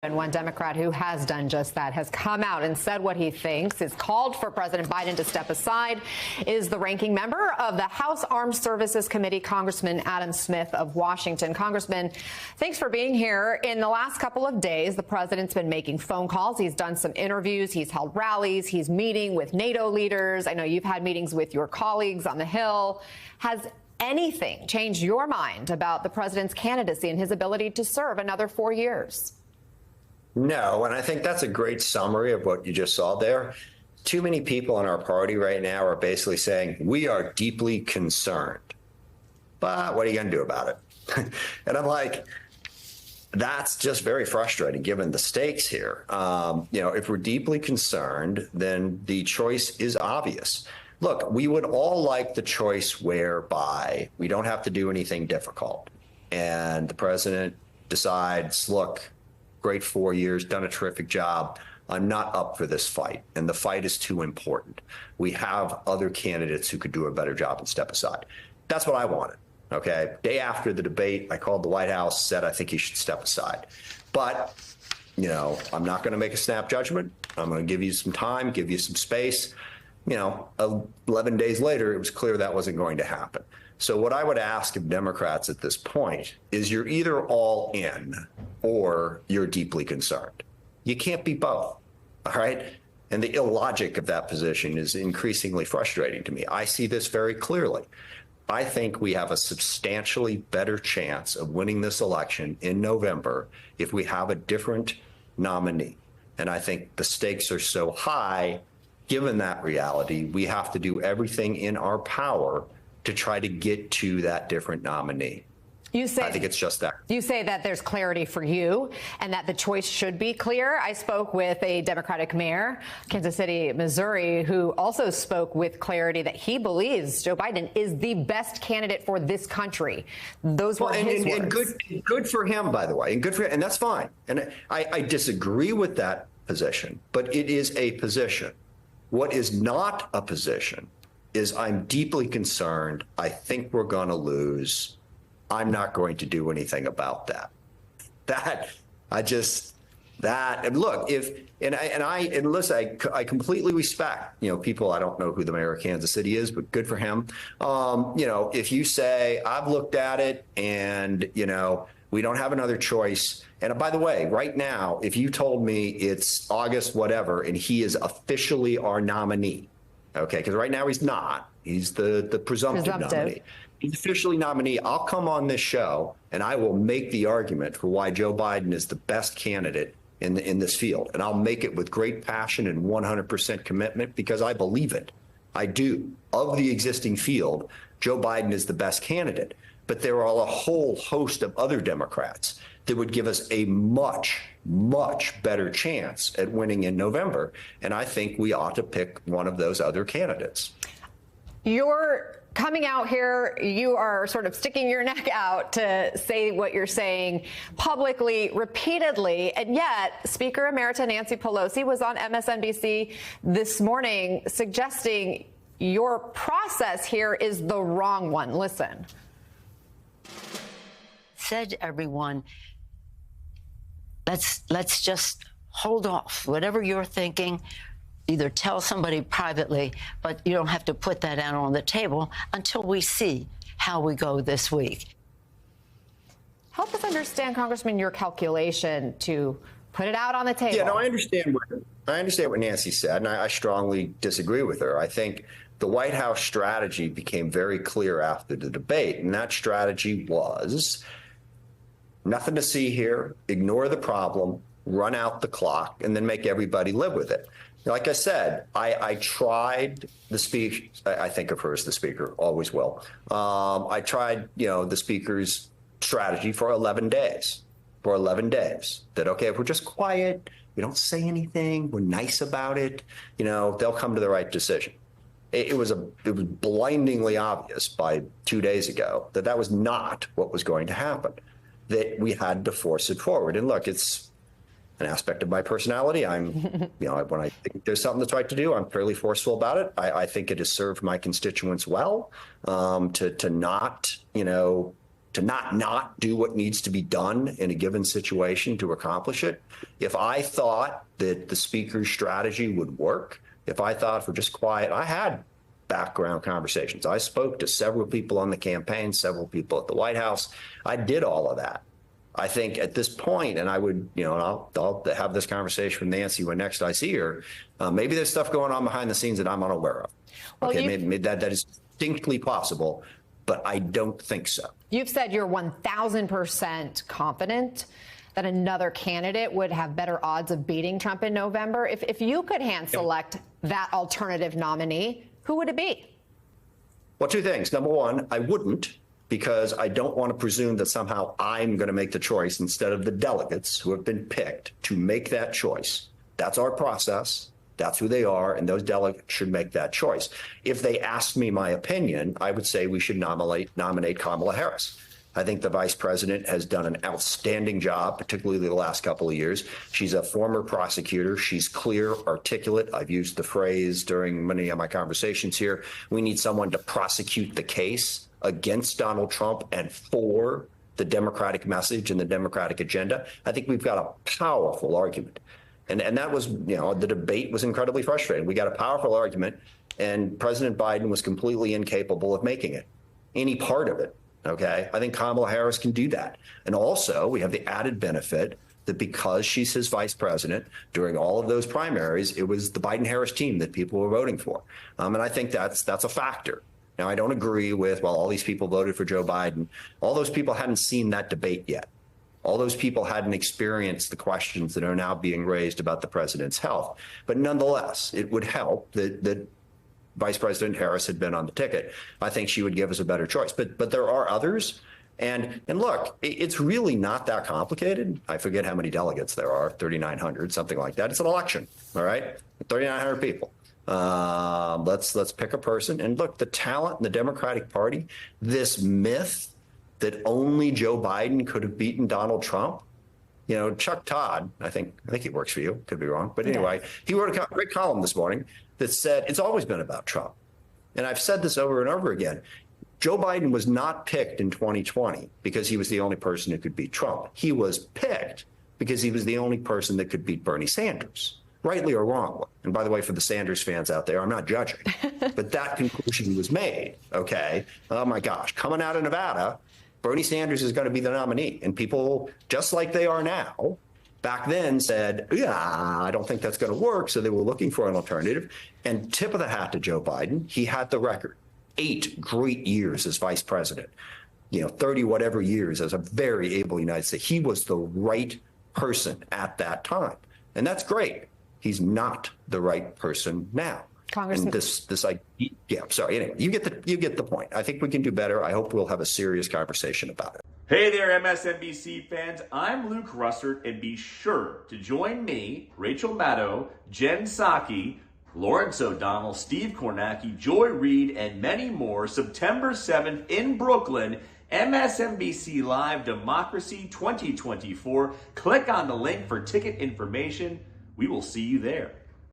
And one Democrat who has done just that has come out and said what he thinks is called for President Biden to step aside is the ranking member of the House Armed Services Committee, Congressman Adam Smith of Washington. Congressman, thanks for being here. In the last couple of days, the president's been making phone calls. He's done some interviews. He's held rallies. He's meeting with NATO leaders. I know you've had meetings with your colleagues on the Hill. Has anything changed your mind about the president's candidacy and his ability to serve another 4 years? No, and I think that's a great summary of what you just saw there. Too many people in our party right now are basically saying, we are deeply concerned, but what are you going to do about it? And I'm like, that's just very frustrating given the stakes here. If we're deeply concerned, then the choice is obvious. Look, we would all like the choice whereby we don't have to do anything difficult. And the president decides, look, great 4 years, done a terrific job. I'm not up for this fight, and the fight is too important. We have other candidates who could do a better job and step aside. That's what I wanted, okay? Day after the debate, I called the White House, said I think he should step aside. But, I'm not going to make a snap judgment. I'm going to give you some time, give you some space. 11 days later, it was clear that wasn't going to happen. So what I would ask of Democrats at this point is you're either all in or you're deeply concerned. You can't be both, all right? And the illogic of that position is increasingly frustrating to me. I see this very clearly. I think we have a substantially better chance of winning this election in November if we have a different nominee. And I think the stakes are so high, given that reality, we have to do everything in our power to try to get to that different nominee. I think it's just that. You say that there's clarity for you and that the choice should be clear. I spoke with a Democratic mayor, Kansas City, Missouri, who also spoke with clarity that he believes Joe Biden is the best candidate for this country. Those were his words. And good for him, by the way, and good for him, and that's fine. And I disagree with that position, but it is a position. What is not a position is I'm deeply concerned. I think we're going to lose. I'm not going to do anything about that. And look, I completely respect, people, I don't know who the mayor of Kansas City is, but good for him. If you say, I've looked at it and, we don't have another choice. And by the way, right now, if you told me it's August, whatever, and he is officially our nominee, okay, because right now he's not. He's the presumptive nominee. He's officially nominee. I'll come on this show and I will make the argument for why Joe Biden is the best candidate in this field. And I'll make it with great passion and 100% commitment because I believe it. I do. Of the existing field, Joe Biden is the best candidate. But there are a whole host of other Democrats that would give us a much, much better chance at winning in November. And I think we ought to pick one of those other candidates. You're coming out here, you are sort of sticking your neck out to say what you're saying publicly, repeatedly, and yet Speaker Emerita Nancy Pelosi was on MSNBC this morning suggesting your process here is the wrong one. Listen. Said to everyone, let's just hold off. Whatever you're thinking, either tell somebody privately, but you don't have to put that out on the table until we see how we go this week. Help us understand, Congressman, your calculation to put it out on the table. Yeah, no, I understand what Nancy said, and I strongly disagree with her. I think the White House strategy became very clear after the debate, and that strategy was nothing to see here, ignore the problem, run out the clock, and then make everybody live with it. Like I said, I tried the speech. I think of her as the speaker, always will. I tried, the speaker's strategy for 11 days. That, okay, if we're just quiet, we don't say anything, we're nice about it, they'll come to the right decision. It was blindingly obvious by 2 days ago that was not what was going to happen, that we had to force it forward. And look, it's an aspect of my personality. When I think there's something that's right to do, I'm fairly forceful about it. I think it has served my constituents well to not to not do what needs to be done in a given situation to accomplish it. If I thought that the speaker's strategy would work, if I thought if we're just quiet, I had background conversations. I spoke to several people on the campaign, several people at the White House. I did all of that. I think at this point, and I would, and I'll have this conversation with Nancy when next I see her, maybe there's stuff going on behind the scenes that I'm unaware of. Well, okay, maybe that is distinctly possible, but I don't think so. You've said you're 1,000% confident that another candidate would have better odds of beating Trump in November. If you could hand select that alternative nominee, who would it be? Well, two things. Number one, I wouldn't, because I don't want to presume that somehow I'm going to make the choice instead of the delegates who have been picked to make that choice. That's our process. That's who they are, and those delegates should make that choice. If they asked me my opinion, I would say we should nominate Kamala Harris. I think the vice president has done an outstanding job, particularly the last couple of years. She's a former prosecutor. She's clear, articulate. I've used the phrase during many of my conversations here. We need someone to prosecute the case against Donald Trump and for the Democratic message and the Democratic agenda. I think we've got a powerful argument. And that was, the debate was incredibly frustrating. We got a powerful argument, and President Biden was completely incapable of making it, any part of it. OK, I think Kamala Harris can do that. And also, we have the added benefit that because she's his vice president during all of those primaries, it was the Biden-Harris team that people were voting for. And I think that's a factor. Now, I don't agree with, well, all these people voted for Joe Biden. All those people hadn't seen that debate yet. All those people hadn't experienced the questions that are now being raised about the president's health. But nonetheless, it would help that Vice President Harris had been on the ticket. I think she would give us a better choice. But there are others. And look, it's really not that complicated. I forget how many delegates there are, 3,900, something like that. It's an election, all right? 3,900 people. Let's pick a person. And look, the talent in the Democratic Party, this myth that only Joe Biden could have beaten Donald Trump. Chuck Todd, I think he works for you, could be wrong. But anyway, he wrote a great column this morning that said it's always been about Trump. And I've said this over and over again. Joe Biden was not picked in 2020 because he was the only person who could beat Trump. He was picked because he was the only person that could beat Bernie Sanders, rightly or wrongly. And by the way, for the Sanders fans out there, I'm not judging. But that conclusion was made, okay? Oh, my gosh. Coming out of Nevada, Bernie Sanders is going to be the nominee. And people, just like they are now, back then said, I don't think that's going to work. So they were looking for an alternative. And tip of the hat to Joe Biden, he had the record. 8 great years as vice president, 30 whatever years as a very able United States. He was the right person at that time. And that's great. He's not the right person now. Congressman. And anyway, you get the point. I think we can do better. I hope we'll have a serious conversation about it. Hey there, MSNBC fans. I'm Luke Russert, and be sure to join me, Rachel Maddow, Jen Psaki, Lawrence O'Donnell, Steve Kornacki, Joy Reid, and many more September 7th in Brooklyn, MSNBC Live Democracy 2024. Click on the link for ticket information. We will see you there.